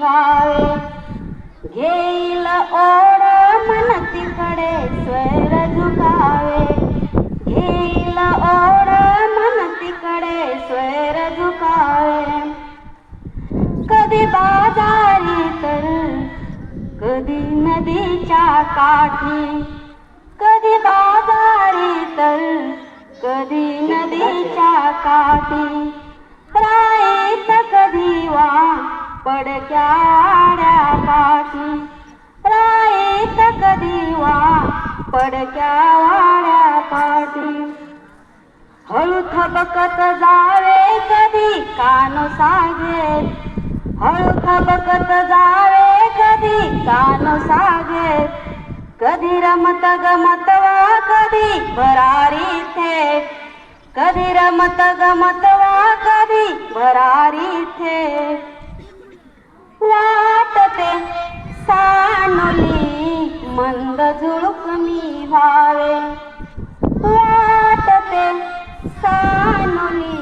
व्हावे, घेईल ओढ मन तिकडे स्वर झुकावे, घेईल ओढ मन तिकडे स्वर झुकावे. कधी बाजारी तर कधी नदीच्या काठी, कधी बाजारी तर कधी नदीच्या काठी, राईत कधी वा पडक्या वाड्या पाठी, राईत कधी वा पडक्या वाड्या पाठी. हळू थबकत जावे कधी कान सागे, हळू थबकत जावे कधी कान सागे, कधी रमत गमत वा कधी भरारी थे, कधी रमत गमत वा कधी भरारी थे. वाटते सानुली मंद झुळूक मी व्हावे, वाटते सानुली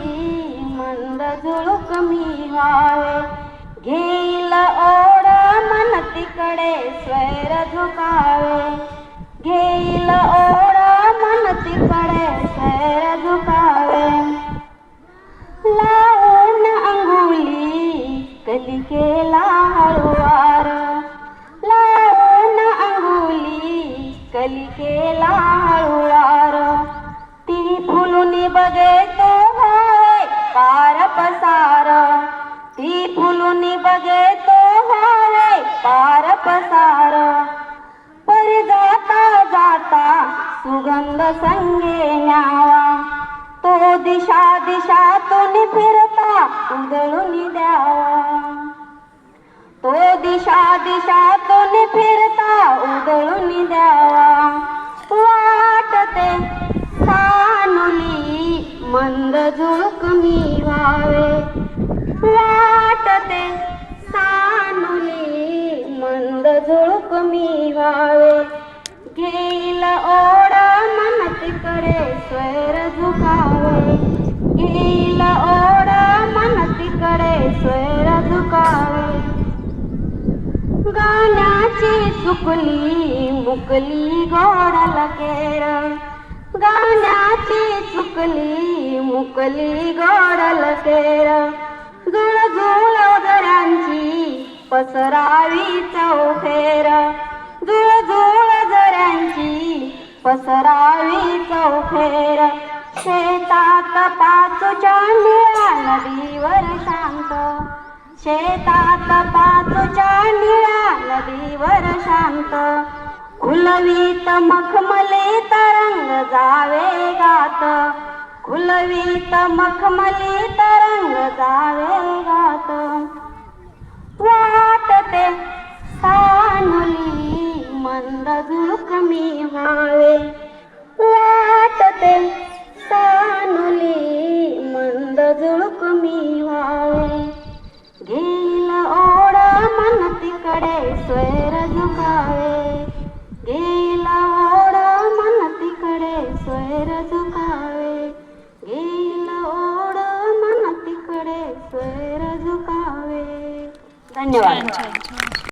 मंद झुळूक मी व्हावे, घेईल ओढ मन तिकडे स्वर झुकावे, घेईल ओढ मन तिकडे स्वर झुकावे. लावून अंगुली कलिकेला हळुवार, लावून अंगुली कलिकेला हळुवार, ती फुलुनी बघे तो व्हावे पार पसार, ती फुलुनी बघे तो व्हावे पार पसार. परी जाता जाता सुगंध संगे न्यावा, तो दिशा दिशातून फिरता उधळून द्यावा, तो दिशा दिशातून फिरता उधळून द्यावा. वाटते सानुली मंद झुळूक मी व्हावे, वाटते सानुली मंद झुळूक मी व्हावे, घेईल ओढ मन तिकडे स्वर झुकावे, घेईल ओढ मन तिकडे स्वर झुकावे. गाण्याची चुकली मुकली गोड लकेर, गाण्याची चुकली मुकली गोड लकेर, जुळजुळ जऱ्यांची पसरावी चौफेर, जुळजुळ जऱ्यांची पसरावी चौफेर. शेतात पाचूच्या निळ्या नदीवर शांत, शेतात पाचूच्या निळ्या नदीवर शांत, खुलवीत मखमली तरंग जावे गात, खुलवीत मखमली तरंग जावे गात. वाटते सानुली मंद झुळूक मी व्हावे, वाटते सानुली मंद झुळूक मी व्हावे, घेईल ओढ मन तिकडे स्वर झुकावे, घेईल ओढ मन तिकडे स्वर झुकावे, घेईल ओढ मन तिकडे स्वर झुकावे. धन्यवाद.